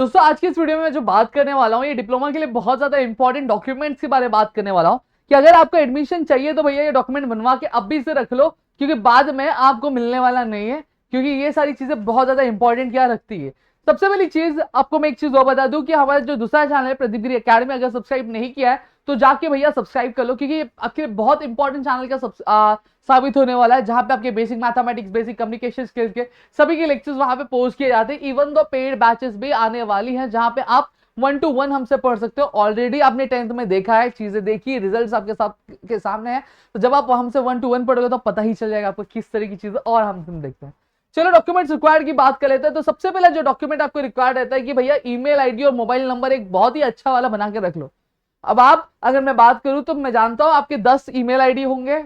दोस्तों आज की इस वीडियो में मैं जो बात करने वाला हूँ ये डिप्लोमा के लिए बहुत ज्यादा इंपॉर्टेंट डॉक्यूमेंट्स के बारे में बात करने वाला हूँ कि अगर आपको एडमिशन चाहिए तो भैया ये डॉक्यूमेंट बनवा के अभी से रख लो, क्योंकि बाद में आपको मिलने वाला नहीं है। क्योंकि ये सारी चीजें बहुत ज्यादा इंपॉर्टेंट क्या रखती है। सबसे पहली चीज आपको मैं एक चीज और बता दूं कि हमारा जो दूसरा चैनल है प्रदीप गिरी अकेडमी, अगर सब्सक्राइब नहीं किया है तो जाके भैया सब्सक्राइब कर लो, क्योंकि ये आपके बहुत इंपॉर्टेंट चैनल का साबित होने वाला है, जहां पे आपके basic mathematics, basic communication skills के सभी के लेक्चर्स वहां पे पोस्ट किए जाते हैं। इवन दो पेड बैचेस भी आने वाली हैं जहां पे आप 1-to-1 हमसे पढ़ सकते हो। ऑलरेडी आपने 10th में देखा है, चीजें देखी, रिजल्ट्स आपके साथ के सामने है, तो जब आप हमसे 1-to-1 पढ़ोगे तो पता ही चल जाएगा आपको किस तरह की चीजें और हम देखते हैं। चलो डॉक्यूमेंट्स रिक्वायर्ड की बात कर लेते हैं। तो सबसे पहला जो डॉक्यूमेंट आपको रिक्वायर्ड रहता है कि भैया ईमेल आईडी और मोबाइल नंबर एक बहुत ही अच्छा वाला बना के रख लो। अब आप अगर मैं बात करूं तो मैं जानता हूं आपके 10 ईमेल आईडी होंगे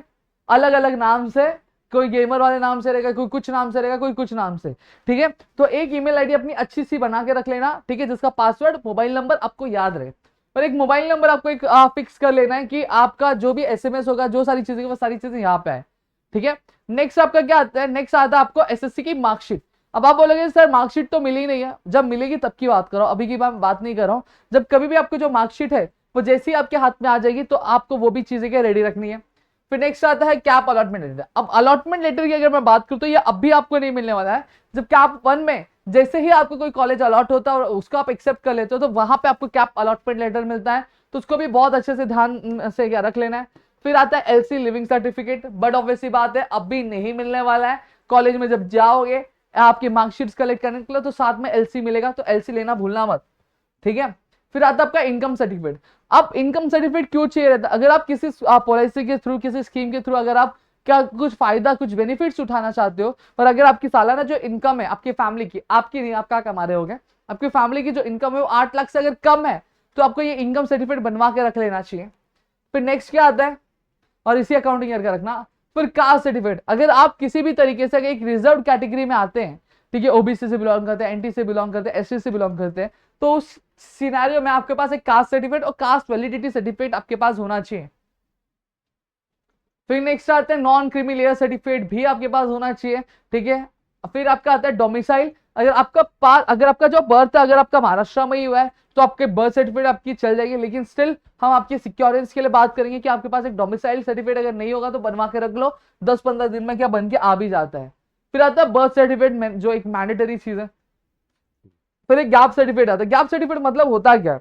अलग अलग नाम से। कोई गेमर वाले नाम से रहेगा, कोई कुछ नाम से रहेगा, कोई कुछ नाम से। ठीक है, तो एक ईमेल आईडी अपनी अच्छी सी बना के रख लेना, ठीक है, जिसका पासवर्ड मोबाइल नंबर आपको याद रहे। और एक मोबाइल नंबर आपको एक फिक्स कर लेना है कि आपका जो भी एसएमएस होगा, जो सारी चीजें वो सारी चीजें यहाँ पे है। ठीक है, नेक्स्ट आपका क्या आता है, नेक्स्ट आता है आपको एसएससी की मार्कशीट। अब आप बोलोगे सर मार्कशीट तो मिली नहीं है, जब मिलेगी तब की बात करो, अभी की बात नहीं कर रहा हूं। जब कभी भी आपको जो मार्कशीट है वो जैसे ही आपके हाथ में आ जाएगी तो आपको वो भी चीजें क्या रेडी रखनी है। फिर नेक्स्ट आता है कैप अलॉटमेंट लेटर। अब अलॉटमेंट लेटर की अगर मैं बात करूं तो ये अब भी आपको नहीं मिलने वाला है। जब कैप 1 में जैसे ही आपको कोई कॉलेज अलॉट होता है और उसको आप एक्सेप्ट कर लेते हो तो वहां पे आपको कैप अलॉटमेंट लेटर मिलता है, तो उसको भी बहुत अच्छे से ध्यान से क्या रख लेना है। फिर आता है LC leaving certificate, but obviously बात है अब भी नहीं मिलने वाला है। कॉलेज में जब जाओगे आपकी मार्कशीट्स कलेक्ट करने के लिए तो साथ में एलसी मिलेगा, तो एलसी लेना भूलना मत। ठीक है, फिर आता है आपका इनकम सर्टिफिकेट। अब इनकम सर्टिफिकेट क्यों चाहिए रहता है, अगर आप किसी पॉलिसी के थ्रू, किसी स्कीम के थ्रू अगर आप क्या कुछ फायदा, कुछ बेनिफिट्स उठाना चाहते हो, और अगर आपकी सालाना जो इनकम है आपकी फैमिली की, आपकी नहीं, आप क्या कमा रहे होगे, आपकी फैमिली की जो इनकम है वो 8 लाख से अगर कम है तो आपको ये इनकम सर्टिफिकेट बनवा के रख लेना चाहिए। फिर नेक्स्ट क्या आता है, और इसी अकाउंटिंग ईयर का रखना। फिर कास्ट सर्टिफिकेट, अगर आप किसी भी तरीके से एक रिजर्व कैटेगरी में आते हैं, ठीक है, ओबीसी से बिलोंग करते हैं, एनटी से बिलोंग करते हैं, एससी से बिलोंग करते हैं, तो उस सिनेरियो में आपके पास एक कास्ट सर्टिफिकेट और कास्ट वैलिडिटी सर्टिफिकेट आपके पास होना चाहिए। फिर नेक्स्ट आते हैं नॉन क्रीमी लेयर सर्टिफिकेट भी आपके पास होना चाहिए। ठीक है, फिर आपका आता है डोमिसाइल। अगर आपका जो बर्थ है अगर आपका महाराष्ट्र में ही हुआ है तो आपके बर्थ सर्टिफिकेट आपकी चल जाएगी, लेकिन स्टिल हम आपकी सिक्योरेंस के लिए बात करेंगे कि आपके पास एक डोमिसाइल सर्टिफिकेट अगर नहीं होगा तो बनवा के रख लो, 10-15 दिन में क्या बन के आ भी जाता है। फिर आता है बर्थ सर्टिफिकेट जो एक मैंडेटरी चीज है। फिर एक गैप सर्टिफिकेट आता है। गैप सर्टिफिकेट मतलब होता क्या है,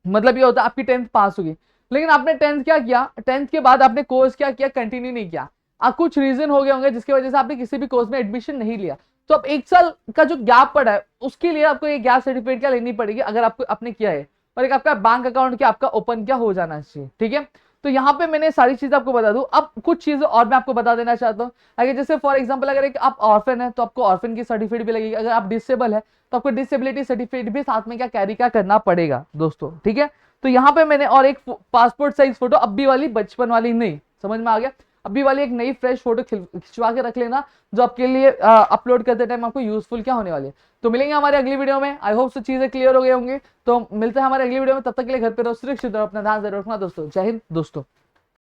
मतलब ये होता है आपकी 10th पास होगी, लेकिन आपने 10th क्या किया, 10th के बाद आपने कोर्स क्या किया, कंटिन्यू नहीं किया। कुछ रीजन हो गए होंगे जिसकी वजह से आपने किसी भी कोर्स में एडमिशन नहीं लिया, तो अब 1 साल का जो गैप पड़ा है उसके लिए आपको ये गैप सर्टिफिकेट क्या लेनी पड़ेगी अगर आपको आपने किया है। और एक आपका बैंक अकाउंट क्या आपका ओपन क्या हो जाना चाहिए। ठीक है, तो यहाँ पे मैंने सारी चीज आपको बता दूं। अब कुछ चीजें और मैं आपको बता देना चाहता हूँ। अगर जैसे फॉर एग्जांपल अगर एक आप ऑर्फन है तो आपको ऑर्फन की सर्टिफिकेट भी लगेगी, अगर आप डिसेबल है तो आपको डिसेबिलिटी सर्टिफिकेट भी साथ में क्या कैरी क्या करना पड़ेगा दोस्तों। ठीक है, तो यहाँ पे मैंने और एक पासपोर्ट साइज फोटो, अभी वाली, बचपन वाली नहीं, समझ में आ गया, अभी वाली एक नई फ्रेश फोटो खिंचवा के रख लेना, जो आपके लिए अपलोड करते टाइम आपको यूजफुल क्या होने वाली है। तो मिलेंगे हमारे अगली वीडियो में, आई होप सब चीजें क्लियर हो गए होंगे। तो मिलते हैं हमारे अगली वीडियो में, तब तक के लिए घर पे रहो, सुरक्षित रहो, अपना ध्यान जरूर रखना दोस्तों। जय हिंद दोस्तों।